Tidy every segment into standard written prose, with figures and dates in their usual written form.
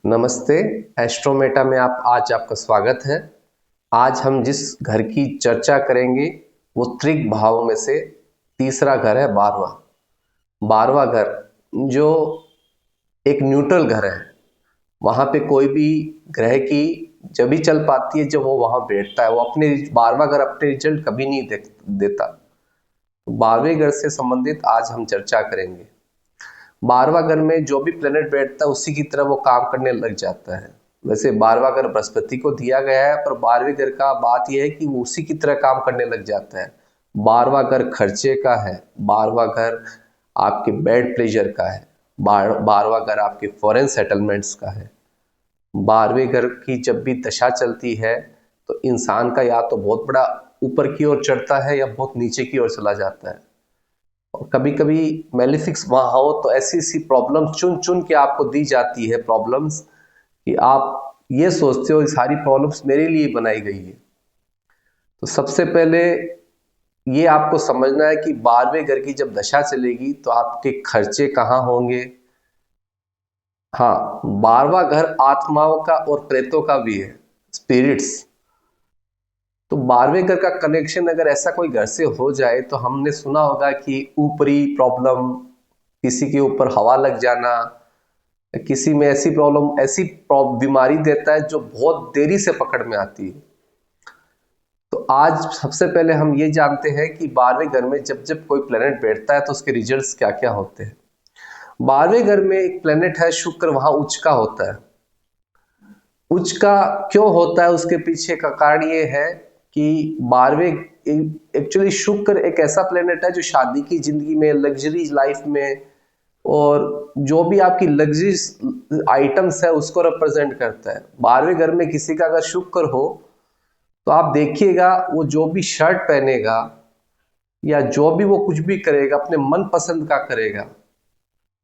नमस्ते। एस्ट्रोमेटा में आज आपका स्वागत है। आज हम जिस घर की चर्चा करेंगे वो त्रिक भाव में से तीसरा घर है, 12वां घर, जो एक न्यूट्रल घर है। वहाँ पे कोई भी ग्रह की जब भी चल पाती है जब वो वहाँ बैठता है। वो अपने 12वां घर अपने रिजल्ट कभी नहीं देता। 12वें घर से संबंधित आज हम चर्चा करेंगे। 12वां घर में जो भी प्लेनेट बैठता है उसी की तरह वो काम करने लग जाता है। वैसे 12वां घर बृहस्पति को दिया गया है, पर 12वें घर का बात यह है कि वो उसी की तरह काम करने लग जाता है। 12वां घर खर्चे का है, 12वां घर आपके बेड प्लेजर का है, 12वां घर आपके फॉरेन सेटलमेंट्स का है। 12वें घर की जब भी दशा चलती है तो इंसान का या तो बहुत बड़ा ऊपर की ओर चढ़ता है या बहुत नीचे की ओर चला जाता है। और कभी कभी मेलिफिक्स वहां हो तो ऐसी ऐसी प्रॉब्लम्स चुन चुन के आपको दी जाती है प्रॉब्लम्स, कि आप ये सोचते हो सारी प्रॉब्लम्स मेरे लिए बनाई गई है। तो सबसे पहले ये आपको समझना है कि 12वें घर की जब दशा चलेगी तो आपके खर्चे कहाँ होंगे। हाँ, 12वां घर आत्माओं का और प्रेतों का भी है, स्पिरिट्स। तो 12वें घर का कनेक्शन अगर ऐसा कोई घर से हो जाए तो हमने सुना होगा कि ऊपरी प्रॉब्लम, किसी के ऊपर हवा लग जाना, किसी में ऐसी प्रॉब्लम, ऐसी बीमारी देता है जो बहुत देरी से पकड़ में आती है। तो आज सबसे पहले हम ये जानते हैं कि 12वें घर में जब जब कोई प्लेनेट बैठता है तो उसके रिजल्ट्स क्या क्या होते हैं। 12वें घर में एक प्लेनेट है शुक्र, वहां उच्च का होता है। उच्च का क्यों होता है, उसके पीछे का कारण ये है कि 12वें एक्चुअली शुक्र एक ऐसा प्लेनेट है जो शादी की जिंदगी में, लग्जरी लाइफ में, और जो भी आपकी लग्जरी आइटम्स है उसको रिप्रेजेंट करता है। 12वें घर में किसी का अगर शुक्र हो तो आप देखिएगा वो जो भी शर्ट पहनेगा या जो भी वो कुछ भी करेगा अपने मन पसंद का करेगा।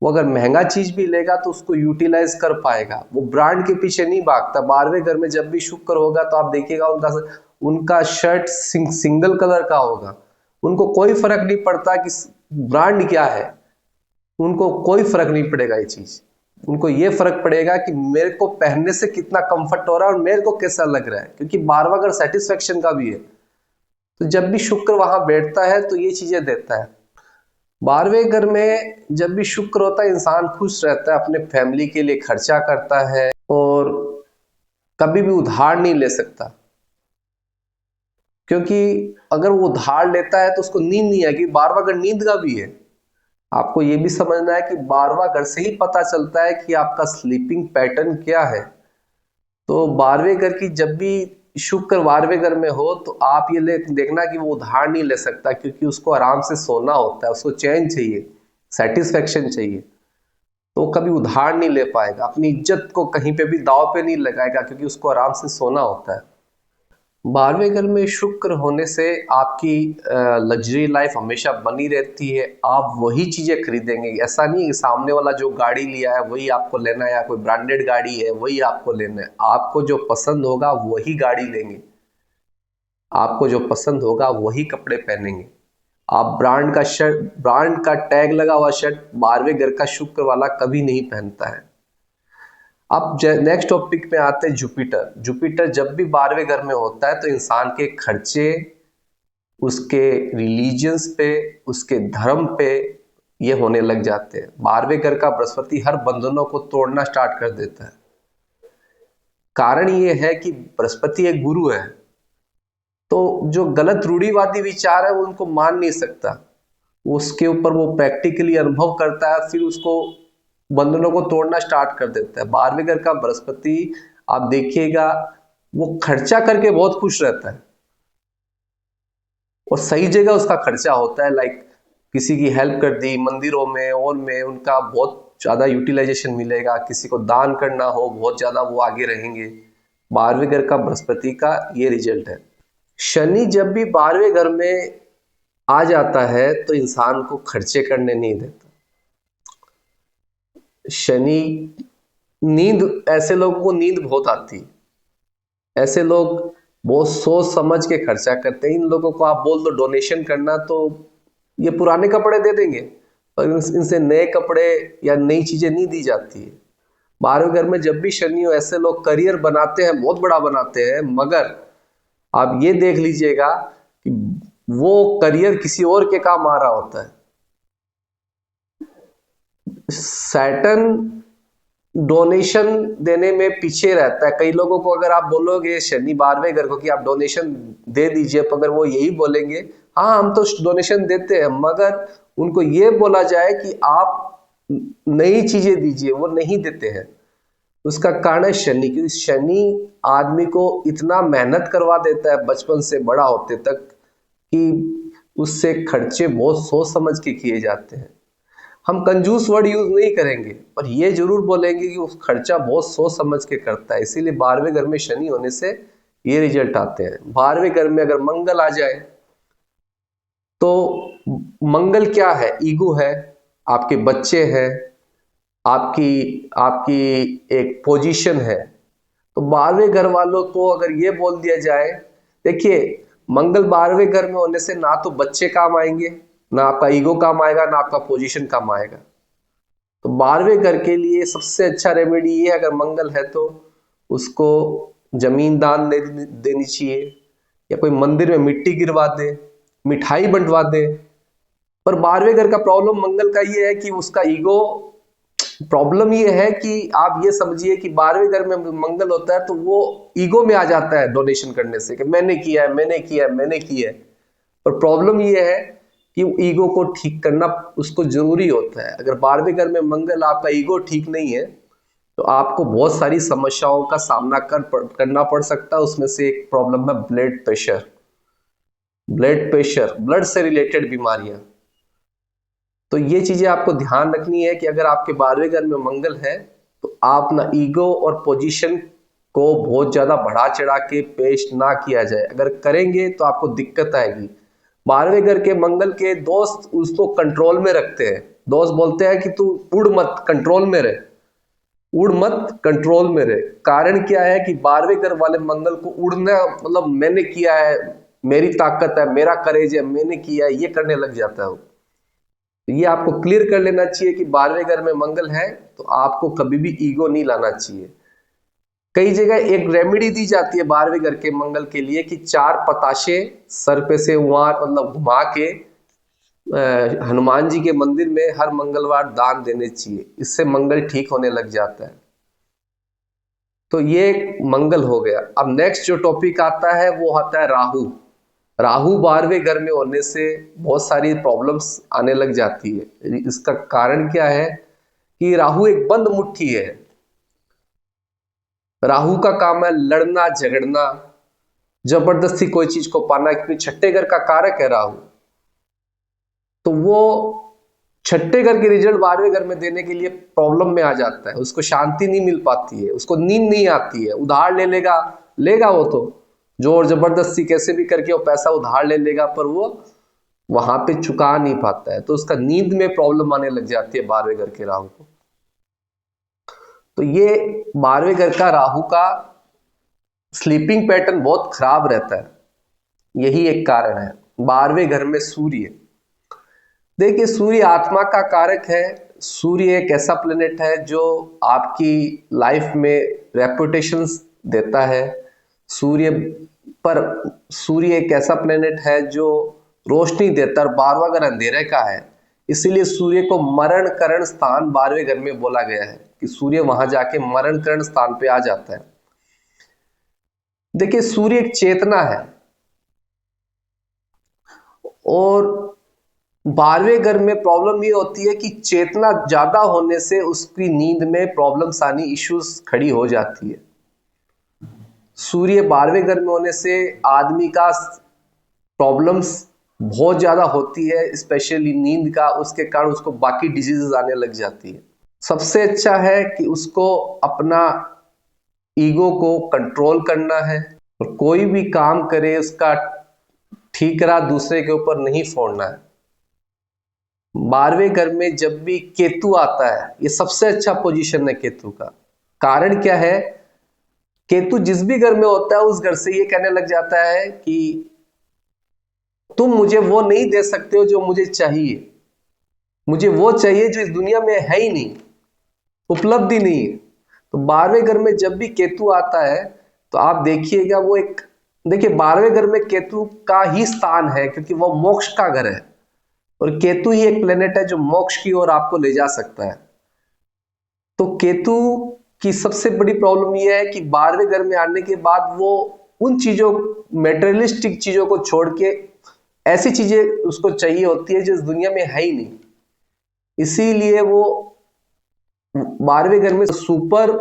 वो अगर महंगा चीज भी लेगा तो उसको यूटिलाइज कर पाएगा, वो ब्रांड के पीछे नहीं भागता। 12वें घर में जब भी शुक्र होगा तो आप देखिएगा उनका शर्ट सिंगल कलर का होगा। उनको कोई फर्क नहीं पड़ता कि ब्रांड क्या है, उनको कोई फर्क नहीं पड़ेगा ये चीज। उनको ये फर्क पड़ेगा कि मेरे को पहनने से कितना कंफर्ट हो रहा है और मेरे को कैसा लग रहा है, क्योंकि 12वां घर सेटिस्फेक्शन का भी है। तो जब भी शुक्र वहां बैठता है तो ये चीजें देता है। 12वें घर में जब भी शुक्र होता है इंसान खुश रहता है, अपने फैमिली के लिए खर्चा करता है और कभी भी उधार नहीं ले सकता, क्योंकि अगर वो उधार लेता है तो उसको नींद नहीं आएगी। 12वां घर नींद का भी है। आपको ये भी समझना है कि 12वां घर से ही पता चलता है कि आपका स्लीपिंग पैटर्न क्या है। तो 12वें घर की जब भी शुक्र 12वें घर में हो तो आप ये देखना कि वो उधार नहीं ले सकता, क्योंकि उसको आराम से सोना होता है, उसको चैन चाहिए, सेटिस्फेक्शन चाहिए। तो वो कभी उधार नहीं ले पाएगा, अपनी इज्जत को कहीं पे भी दाव पे नहीं लगाएगा, क्योंकि उसको आराम से सोना होता है। 12वें घर में शुक्र होने से आपकी लग्जरी लाइफ हमेशा बनी रहती है। आप वही चीजें खरीदेंगे, ऐसा नहीं है सामने वाला जो गाड़ी लिया है वही आपको लेना है, या कोई ब्रांडेड गाड़ी है वही आपको लेना है। आपको जो पसंद होगा वही गाड़ी लेंगे, आपको जो पसंद होगा वही कपड़े पहनेंगे। आप ब्रांड का टैग लगा हुआ शर्ट 12वें घर का शुक्र वाला कभी नहीं पहनता है। अब नेक्स्ट टॉपिक पे आते हैं जुपिटर। जुपिटर जब भी 12वें घर में होता है तो इंसान के खर्चे उसके रिलीजियंस पे, उसके धर्म पे ये होने लग जाते हैं। 12वें घर का बृहस्पति हर बंधनों को तोड़ना स्टार्ट कर देता है। कारण ये है कि बृहस्पति एक गुरु है, तो जो गलत रूढ़िवादी विचार है वो उनको मान नहीं सकता, उसके ऊपर वो प्रैक्टिकली अनुभव करता है, फिर उसको बंधनों को तोड़ना स्टार्ट कर देता है। 12वें घर का बृहस्पति आप देखिएगा वो खर्चा करके बहुत खुश रहता है और सही जगह उसका खर्चा होता है। लाइक किसी की हेल्प कर दी मंदिरों में और में, उनका बहुत ज्यादा यूटिलाइजेशन मिलेगा। किसी को दान करना हो बहुत ज्यादा वो आगे रहेंगे। 12वें घर का बृहस्पति का ये रिजल्ट है। शनि जब भी 12वें घर में आ जाता है तो इंसान को खर्चे करने नहीं देता। शनि नींद, ऐसे लोगों को नींद बहुत आती है, ऐसे लोग बहुत सोच समझ के खर्चा करते हैं। इन लोगों को आप बोल दो डोनेशन करना तो ये पुराने कपड़े दे देंगे, पर इनसे नए कपड़े या नई चीजें नहीं दी जाती है। 12वें घर में जब भी शनि हो, ऐसे लोग करियर बनाते हैं, बहुत बड़ा बनाते हैं, मगर आप ये देख लीजिएगा कि वो करियर किसी और के काम आ रहा होता है। सैटर्न डोनेशन देने में पीछे रहता है। कई लोगों को अगर आप बोलोगे शनि 12वें घर को कि आप डोनेशन दे दीजिए, तो अगर वो यही बोलेंगे हाँ हम तो डोनेशन देते हैं, मगर उनको ये बोला जाए कि आप नई चीजें दीजिए, वो नहीं देते हैं। उसका कारण है शनि, क्योंकि शनि आदमी को इतना मेहनत करवा देता है बचपन से बड़ा होते तक कि उससे खर्चे बहुत सोच समझ के किए जाते हैं। हम कंजूस वर्ड यूज नहीं करेंगे, पर ये जरूर बोलेंगे कि उस खर्चा बहुत सोच समझ के करता है। इसीलिए 12वें घर में शनि होने से ये रिजल्ट आते हैं। 12वें घर में अगर मंगल आ जाए तो मंगल क्या है? ईगो है, आपके बच्चे हैं, आपकी आपकी एक पोजीशन है। तो 12वें घर वालों को अगर ये बोल दिया जाए, देखिए मंगल 12वें घर में होने से ना तो बच्चे काम आएंगे, ना आपका ईगो काम आएगा, ना आपका पोजीशन काम आएगा। तो 12वें घर के लिए सबसे अच्छा रेमेडी ये है, अगर मंगल है तो उसको जमीन दान देनी चाहिए, या कोई मंदिर में मिट्टी गिरवा दे, मिठाई बंटवा दे। पर 12वें घर का प्रॉब्लम मंगल का ये है कि उसका ईगो, प्रॉब्लम ये है कि आप ये समझिए कि 12वें घर में मंगल होता है तो वो ईगो में आ जाता है डोनेशन करने से, कि मैंने किया है, मैंने किया है, मैंने किया है। पर प्रॉब्लम ये है कि ईगो को ठीक करना उसको जरूरी होता है। अगर 12वें घर में मंगल, आपका ईगो ठीक नहीं है, तो आपको बहुत सारी समस्याओं का सामना करना पड़ सकता है। उसमें से एक प्रॉब्लम है blood pressure. Blood pressure, blood से रिलेटेड बीमारियां। तो ये चीजें आपको ध्यान रखनी है कि अगर आपके 12वें घर में मंगल है तो आप ना ईगो और पोजीशन को बहुत ज्यादा बढ़ा चढ़ा के पेश ना किया जाए। अगर करेंगे तो आपको दिक्कत आएगी। 12वें घर के मंगल के दोस्त उसको कंट्रोल में रखते हैं। दोस्त बोलते हैं कि तू उड़ मत, कंट्रोल में रहे, उड़ मत, कंट्रोल में रहे। कारण क्या है कि 12वें घर वाले मंगल को उड़ना मतलब मैंने किया है, मेरी ताकत है, मेरा करेज है, मैंने किया है, ये करने लग जाता है वो। तो ये आपको क्लियर कर लेना चाहिए कि 12वें घर में मंगल है तो आपको कभी भी ईगो नहीं लाना चाहिए। कई जगह एक रेमेडी दी जाती है 12वें घर के मंगल के लिए कि 4 पताशे सर पे से वहां मतलब घुमा के हनुमान जी के मंदिर में हर मंगलवार दान देने चाहिए। इससे मंगल ठीक होने लग जाता है। तो ये मंगल हो गया। अब नेक्स्ट जो टॉपिक आता है वो आता है राहु। राहु 12वें घर में होने से बहुत सारी प्रॉब्लम्स आने लग जाती है। इसका कारण क्या है कि राहु एक बंद मुट्ठी है। राहु का काम है लड़ना झगड़ना, जबरदस्ती कोई चीज को पाना, क्योंकि छठे घर का कारक है राहु। तो वो छठे घर के रिजल्ट 12वें घर में देने के लिए प्रॉब्लम में आ जाता है। उसको शांति नहीं मिल पाती है, उसको नींद नहीं आती है। उधार ले लेगा, लेगा वो तो जोर जबरदस्ती कैसे भी करके वो पैसा उधार ले लेगा, पर वो वहां पे चुका नहीं पाता है। तो उसका नींद में प्रॉब्लम आने लग जाती है 12वें घर के राहु को। तो ये 12वें घर का राहु का स्लीपिंग पैटर्न बहुत खराब रहता है, यही एक कारण है। 12वें घर में सूर्य, देखिए सूर्य आत्मा का कारक है। सूर्य एक ऐसा प्लेनेट है जो आपकी लाइफ में रेपुटेशन देता है। सूर्य एक ऐसा प्लेनेट है जो रोशनी देता है, और 12वां घर अंधेरे का है। इसीलिए सूर्य को मरण करण स्थान 12वें घर में बोला गया है कि सूर्य वहां जाके मरण करण स्थान पे आ जाता है। देखिए सूर्य एक चेतना है, और 12वें घर में प्रॉब्लम ये होती है कि चेतना ज्यादा होने से उसकी नींद में प्रॉब्लम्स आनी, इश्यूज खड़ी हो जाती है। सूर्य 12वें घर में होने से आदमी का प्रॉब्लम्स बहुत ज्यादा होती है, स्पेशली नींद का। उसके कारण उसको बाकी डिजीजेस आने लग जाती है। सबसे अच्छा है कि उसको अपना ईगो को कंट्रोल करना है, और कोई भी काम करे उसका ठीकरा दूसरे के ऊपर नहीं फोड़ना है। 12वें घर में जब भी केतु आता है, ये सबसे अच्छा पोजीशन है केतु का। कारण क्या है, केतु जिस भी घर में होता है उस घर से ये कहने लग जाता है कि तुम मुझे वो नहीं दे सकते हो जो मुझे चाहिए, मुझे वो चाहिए जो इस दुनिया में है ही नहीं, उपलब्धि नहीं है। तो 12वें घर में जब भी केतु आता है तो आप देखिएगा वो एक, देखिए 12वें घर में केतु का ही स्थान है क्योंकि वो मोक्ष का घर है और केतु ही एक प्लेनेट है जो मोक्ष की ओर आपको ले जा सकता है। तो केतु की सबसे बड़ी प्रॉब्लम यह है कि 12वें घर में आने के बाद वो उन चीजों, मेटेरियलिस्टिक चीजों को छोड़ के ऐसी चीजें उसको चाहिए होती है जो इस दुनिया में है ही नहीं, इसीलिए वो 12वें घर में सुपर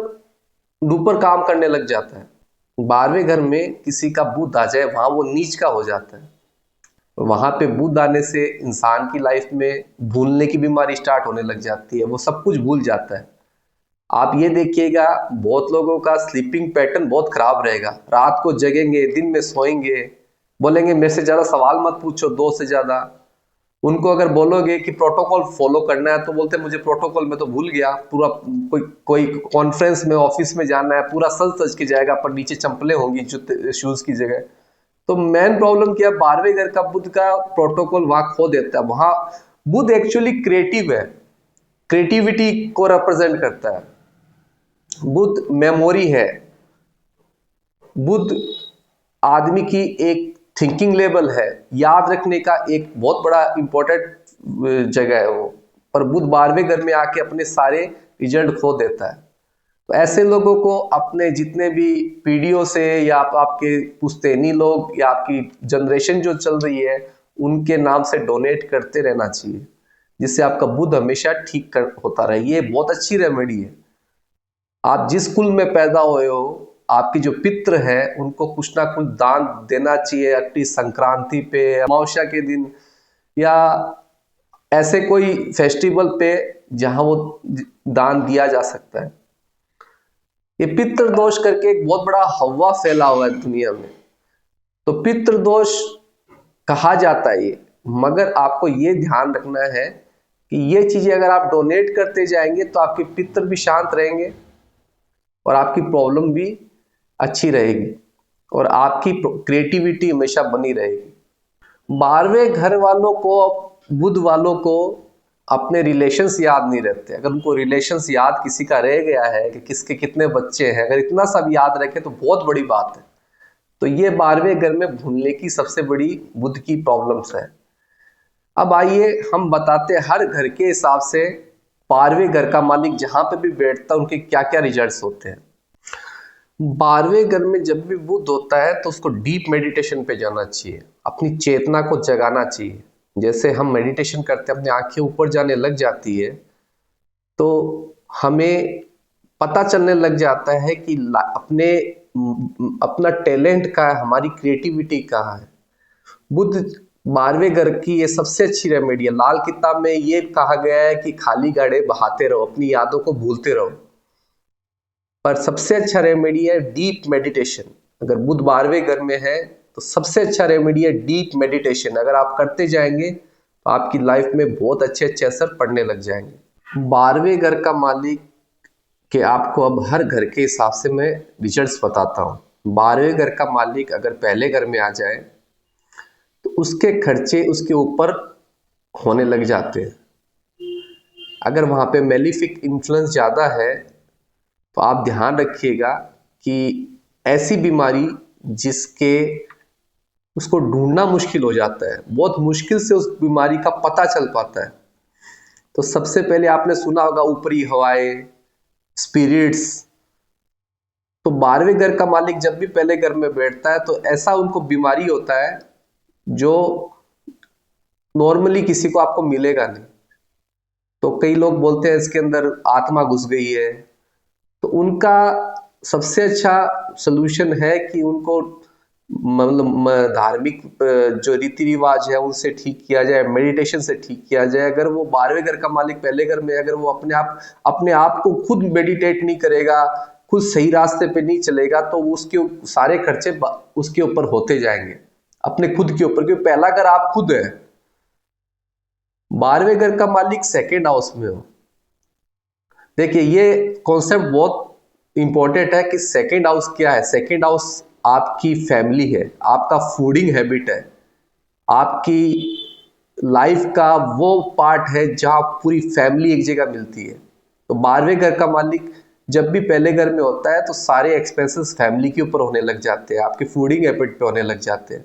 डुपर काम करने लग जाता है। 12वें घर में किसी का बुध आ जाए वहां वो नीच का हो जाता है। वहां पे बुध आने से इंसान की लाइफ में भूलने की बीमारी स्टार्ट होने लग जाती है, वो सब कुछ भूल जाता है। आप ये देखिएगा बहुत लोगों का स्लीपिंग पैटर्न बहुत खराब रहेगा, रात को जगेंगे, दिन में सोएंगे, बोलेंगे मेरे से ज्यादा सवाल मत पूछो, 2 से ज्यादा। उनको अगर बोलोगे कि प्रोटोकॉल फॉलो करना है तो बोलते मुझे प्रोटोकॉल में तो भूल गया, पूरा कोई कॉन्फ्रेंस में ऑफिस में जाना है पूरा सज सज के जाएगा पर नीचे चंपलें होंगी जूते शूज की जगह। तो मेन प्रॉब्लम क्या, 12वें घर का बुध का प्रोटोकॉल वहां खो देता है। वहां बुध एक्चुअली क्रिएटिव है, क्रिएटिविटी को रिप्रेजेंट करता है। बुध मेमोरी है, बुध आदमी की एक थिंकिंग लेवल है, याद रखने का एक बहुत बड़ा इंपॉर्टेंट जगह है वो, पर बुध 12वें घर में आके अपने सारे रिजल्ट खो देता है। तो ऐसे लोगों को अपने जितने भी पीढ़ियों से या आपके पुश्तैनी लोग या आपकी जनरेशन जो चल रही है उनके नाम से डोनेट करते रहना चाहिए, जिससे आपका बुध हमेशा ठीक होता रहे। ये बहुत अच्छी रेमेडी है। आप जिस कुल में पैदा हुए हो, आपकी जो पितृ है उनको कुछ ना कुछ दान देना चाहिए, अपनी संक्रांति पे, अमावस्या के दिन या ऐसे कोई फेस्टिवल पे जहां वो दान दिया जा सकता है। ये पितृदोष करके एक बहुत बड़ा हवा फैला हुआ है दुनिया में, तो पितृदोष कहा जाता है ये, मगर आपको ये ध्यान रखना है कि ये चीजें अगर आप डोनेट करते जाएंगे तो आपके पितृ भी शांत रहेंगे और आपकी प्रॉब्लम भी अच्छी रहेगी और आपकी क्रिएटिविटी हमेशा बनी रहेगी। 12वें घर वालों को, बुध वालों को अपने रिलेशंस याद नहीं रहते। अगर उनको रिलेशंस याद किसी का रह गया है कि किसके कितने बच्चे हैं, अगर इतना सब याद रखे तो बहुत बड़ी बात है। तो ये 12वें घर में भूलने की सबसे बड़ी बुध की प्रॉब्लम्स है। अब आइए हम बताते हैं हर घर के हिसाब से 12वें घर का मालिक जहां पे भी बैठता है उनके क्या क्या रिजल्ट्स होते हैं। 12वें घर में जब भी बुध होता है तो उसको डीप मेडिटेशन पे जाना चाहिए, अपनी चेतना को जगाना चाहिए। जैसे हम मेडिटेशन करते हैं अपनी आंखें ऊपर जाने लग जाती है तो हमें पता चलने लग जाता है कि अपना टैलेंट का, हमारी क्रिएटिविटी कहाँ है। बुध 12वें घर की ये सबसे अच्छी रेमेडी है। लाल किताब में ये कहा गया है कि खाली गाड़े बहाते रहो, अपनी यादों को भूलते रहो, पर सबसे अच्छा रेमेडी है डीप मेडिटेशन। अगर बुध 12वें घर में है तो सबसे अच्छा रेमेडी है डीप मेडिटेशन। अगर आप करते जाएंगे तो आपकी लाइफ में बहुत अच्छे अच्छे असर पड़ने लग जाएंगे। 12वें घर का मालिक के आपको अब हर घर के हिसाब से मैं रिजल्ट्स बताता हूँ। 12वें घर का मालिक अगर पहले घर में आ जाए तो उसके खर्चे उसके ऊपर होने लग जाते हैं। अगर वहां पे मेलिफिक इन्फ्लुएंस ज्यादा है तो आप ध्यान रखिएगा कि ऐसी बीमारी जिसके उसको ढूंढना मुश्किल हो जाता है, बहुत मुश्किल से उस बीमारी का पता चल पाता है। तो सबसे पहले आपने सुना होगा ऊपरी हवाएं, स्पिरिट्स। तो 12वें घर का मालिक जब भी पहले घर में बैठता है तो ऐसा उनको बीमारी होता है जो नॉर्मली किसी को आपको मिलेगा नहीं। तो कई लोग बोलते हैं इसके अंदर आत्मा घुस गई है, तो उनका सबसे अच्छा सलूशन है कि उनको मतलब धार्मिक जो रीति रिवाज है उनसे ठीक किया जाए, मेडिटेशन से ठीक किया जाए। अगर वो 12वें घर का मालिक पहले घर में, अगर वो अपने आप को खुद मेडिटेट नहीं करेगा, खुद सही रास्ते पे नहीं चलेगा, तो उसके सारे खर्चे उसके ऊपर होते जाएंगे, अपने खुद के ऊपर, क्योंकि पहला घर आप खुद है। 12वें घर का मालिक सेकेंड हाउस में हो। देखिए ये कॉन्सेप्ट बहुत इंपॉर्टेंट है कि सेकेंड हाउस क्या है। सेकेंड हाउस आपकी फैमिली है, आपका फूडिंग हैबिट है, आपकी लाइफ का वो पार्ट है जहां पूरी फैमिली एक जगह मिलती है। तो 12वें घर का मालिक जब भी पहले घर में होता है तो सारे एक्सपेंसेस फैमिली के ऊपर होने लग जाते हैं, आपके फूडिंग हैबिट पे होने लग जाते हैं,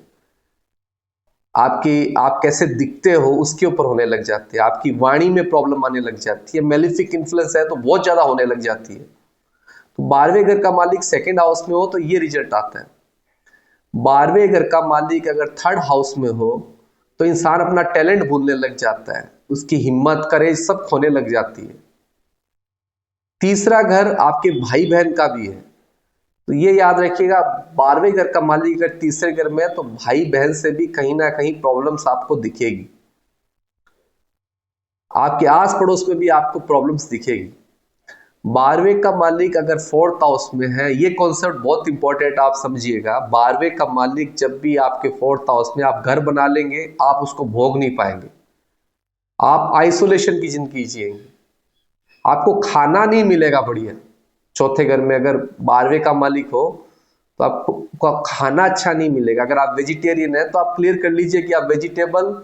आप कैसे दिखते हो उसके ऊपर होने लग जाती है, आपकी वाणी में प्रॉब्लम आने लग जाती है, मेलिफिक इन्फ्लुएंस है तो बहुत ज्यादा होने लग जाती है। तो 12वें घर का मालिक सेकंड हाउस में हो तो ये रिजल्ट आता है। 12वें घर का मालिक अगर थर्ड हाउस में हो तो इंसान अपना टैलेंट भूलने लग जाता है, उसकी हिम्मत करेज सब खोने लग जाती है। तीसरा घर आपके भाई बहन का भी है, तो ये याद रखिएगा 12वें घर का मालिक अगर तीसरे घर में है तो भाई बहन से भी कहीं ना कहीं प्रॉब्लम्स आपको दिखेगी, आपके आस पड़ोस में भी आपको प्रॉब्लम्स दिखेगी। 12वें का मालिक अगर फोर्थ हाउस में है, ये कॉन्सेप्ट बहुत इंपॉर्टेंट आप समझिएगा। 12वें का मालिक जब भी आपके फोर्थ हाउस में, आप घर बना लेंगे आप उसको भोग नहीं पाएंगे, आप आइसोलेशन की जिंदगी जिएंगे, आपको खाना नहीं मिलेगा बढ़िया। चौथे घर में अगर 12वें का मालिक हो तो आपको खाना अच्छा नहीं मिलेगा। अगर आप वेजिटेरियन है तो आप क्लियर कर लीजिए कि आप वेजिटेबल,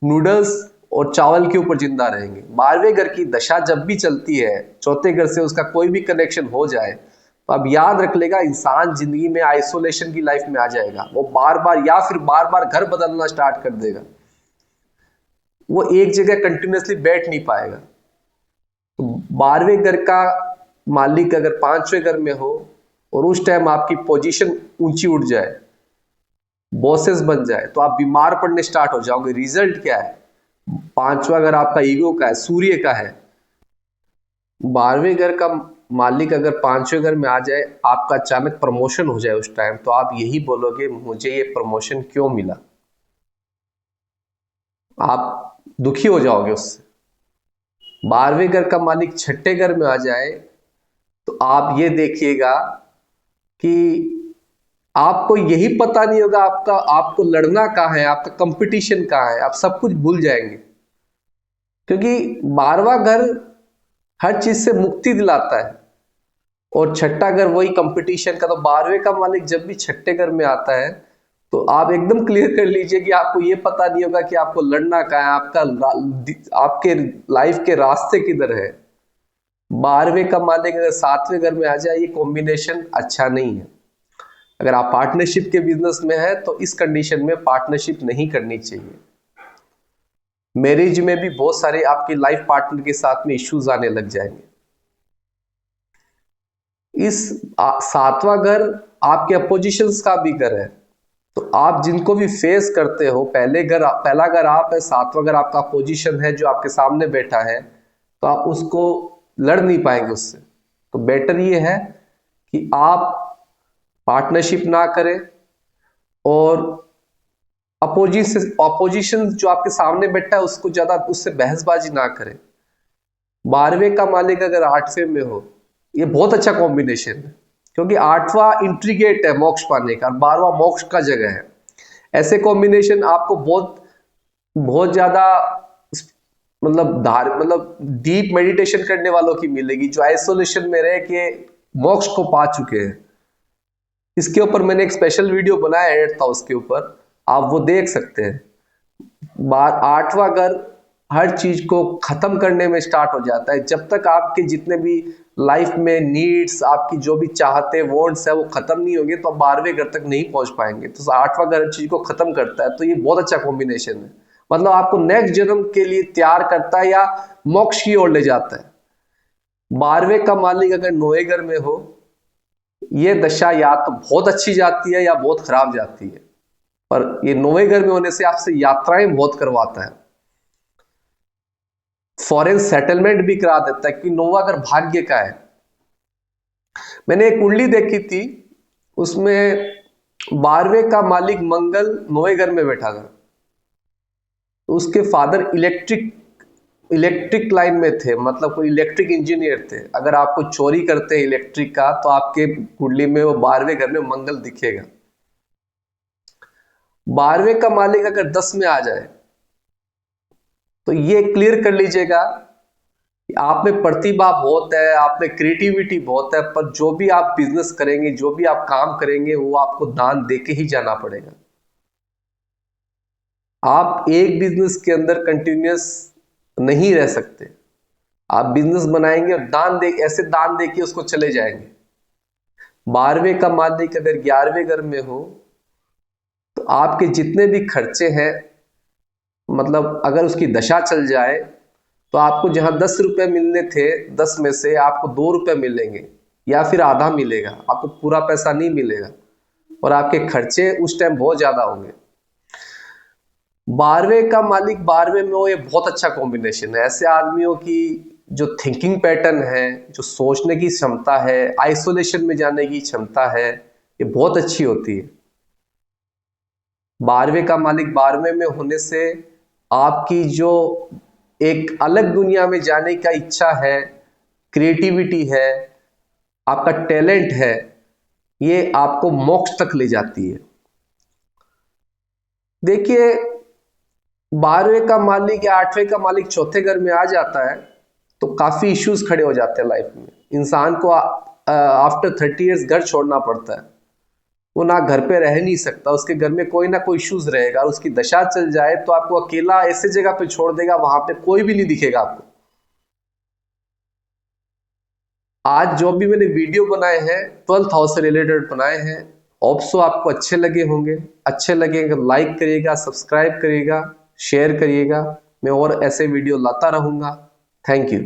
नूडल्स और चावल के ऊपर जिंदा रहेंगे। 12वें घर की दशा जब भी चलती है, चौथे घर से उसका कोई भी कनेक्शन हो जाए तो आप याद रख लेगा इंसान जिंदगी में आइसोलेशन की लाइफ में आ जाएगा। वो बार बार या फिर बार बार घर बदलना स्टार्ट कर देगा, वो एक जगह कंटिन्यूसली बैठ नहीं पाएगा। तो 12वें घर का मालिक अगर 5वें घर में हो और उस टाइम आपकी पोजीशन ऊंची उठ जाए, बॉसेस बन जाए, तो आप बीमार पड़ने स्टार्ट हो जाओगे। रिजल्ट क्या है? 5वां घर आपका ईगो का है, सूर्य का है। 12वें घर का मालिक अगर 5वें घर में आ जाए, आपका अचानक प्रमोशन हो जाए उस टाइम, तो आप यही बोलोगे मुझे ये प्रमोशन क्यों मिला, आप दुखी हो जाओगे उससे। 12वें घर का मालिक छठे घर में आ जाए तो आप ये देखिएगा कि आपको यही पता नहीं होगा आपको लड़ना कहाँ है, आपका कंपटीशन कहाँ है, आप सब कुछ भूल जाएंगे। क्योंकि 12वां घर हर चीज से मुक्ति दिलाता है और छठा घर वही कंपटीशन का। तो 12वें का मालिक जब भी छठे घर में आता है तो आप एकदम क्लियर कर लीजिए कि आपको ये पता नहीं होगा कि आपको लड़ना कहाँ है, आपके लाइफ के रास्ते किधर है। 12वें का मालिक अगर 7वें घर में आ जाए, ये कॉम्बिनेशन अच्छा नहीं है। अगर आप पार्टनरशिप के बिजनेस में है तो इस कंडीशन में पार्टनरशिप नहीं करनी चाहिए। मैरिज में भी बहुत सारे आपके लाइफ पार्टनर के साथ में इश्यूज आने लग जाएंगे। इस 7वां घर आपके अपोजिशंस का भी घर है, तो आप जिनको भी फेस करते हो, पहला घर आप है, 7वां घर आपका अपोजिशन है जो आपके सामने बैठा है, तो आप उसको लड़ नहीं पाएंगे उससे। तो बेटर ये है कि आप पार्टनरशिप ना करें और अपोजिशन जो आपके सामने बैठा है उसको ज्यादा उससे बहसबाजी ना करें। 12वें का मालिक अगर 8वें में हो, ये बहुत अच्छा कॉम्बिनेशन है, क्योंकि 8वां इंट्री गेट है मोक्ष पाने का और 12वां मोक्ष का जगह है। ऐसे कॉम्बिनेशन आपको बहुत बहुत ज्यादा मतलब डीप मेडिटेशन करने वालों की मिलेगी, जो आइसोलेशन में रह के मोक्ष को पा चुके हैं। इसके ऊपर मैंने एक स्पेशल वीडियो बनाया है 8th हाउस के ऊपर, आप वो देख सकते हैं। 8वां घर हर चीज को खत्म करने में स्टार्ट हो जाता है। जब तक आपके जितने भी लाइफ में नीड्स, आपकी जो भी चाहते वांट्स है वो खत्म नहीं होंगे तो आप 12वें घर तक नहीं पहुंच पाएंगे। तो 8वां घर हर चीज को खत्म करता है, तो ये बहुत अच्छा कॉम्बिनेशन है। मतलब आपको नेक्स्ट जन्म के लिए तैयार करता है या मोक्ष की ओर ले जाता है। 12वें का मालिक अगर 9वें घर में हो, ये दशा या तो बहुत अच्छी जाती है या बहुत खराब जाती है, पर ये 9वें घर में होने से आपसे यात्राएं बहुत करवाता है, फॉरेन सेटलमेंट भी करा देता है, क्योंकि 9वां घर भाग्य का है। मैंने एक कुंडली देखी थी, उसमें 12वें का मालिक मंगल 9वें घर में बैठा था, तो उसके फादर इलेक्ट्रिक लाइन में थे, मतलब कोई इलेक्ट्रिक इंजीनियर थे। अगर आपको चोरी करते हैं इलेक्ट्रिक का तो आपके कुंडली में वो 12वें घर में मंगल दिखेगा। 12वें का मालिक अगर 10 में आ जाए तो ये क्लियर कर लीजिएगा कि आप में प्रतिभा बहुत है, आप में क्रिएटिविटी बहुत है, पर जो भी आप बिजनेस करेंगे, जो भी आप काम करेंगे, वो आपको दान देके ही जाना पड़ेगा। आप एक बिजनेस के अंदर कंटिन्यूअस नहीं रह सकते, आप बिजनेस बनाएंगे और ऐसे दान दे के उसको चले जाएंगे। 12वें का मालिक अगर 11वें घर में हो तो आपके जितने भी खर्चे हैं, मतलब अगर उसकी दशा चल जाए तो आपको जहां 10 रुपए मिलने थे, 10 में से आपको 2 रुपए मिलेंगे या फिर आधा मिलेगा, आपको पूरा पैसा नहीं मिलेगा और आपके खर्चे उस टाइम बहुत ज्यादा होंगे। 12वें का मालिक 12वें में हो, ये बहुत अच्छा कॉम्बिनेशन है। ऐसे आदमियों की जो थिंकिंग पैटर्न है, जो सोचने की क्षमता है, आइसोलेशन में जाने की क्षमता है, ये बहुत अच्छी होती है। 12वें का मालिक 12वें में होने से आपकी जो एक अलग दुनिया में जाने का इच्छा है, क्रिएटिविटी है, आपका टैलेंट है, ये आपको मोक्ष तक ले जाती है। देखिए 12वें का मालिक या 8वें का मालिक चौथे घर में आ जाता है तो काफी इश्यूज खड़े हो जाते हैं लाइफ में। इंसान को आफ्टर 30 इयर्स घर छोड़ना पड़ता है। वो ना घर पे रह नहीं सकता, उसके घर में कोई ना कोई इश्यूज रहेगा। उसकी दशा चल जाए तो आपको अकेला ऐसे जगह पे छोड़ देगा, वहां पे कोई भी नहीं दिखेगा आपको। आज जो भी मैंने वीडियो बनाए हैं 12th हाउस से रिलेटेड बनाए हैं, होप सो आपको अच्छे लगे होंगे। अच्छे लगेगा लाइक करिएगा, सब्सक्राइब करिएगा, शेयर करिएगा। मैं और ऐसे वीडियो लाता रहूंगा। Thank you.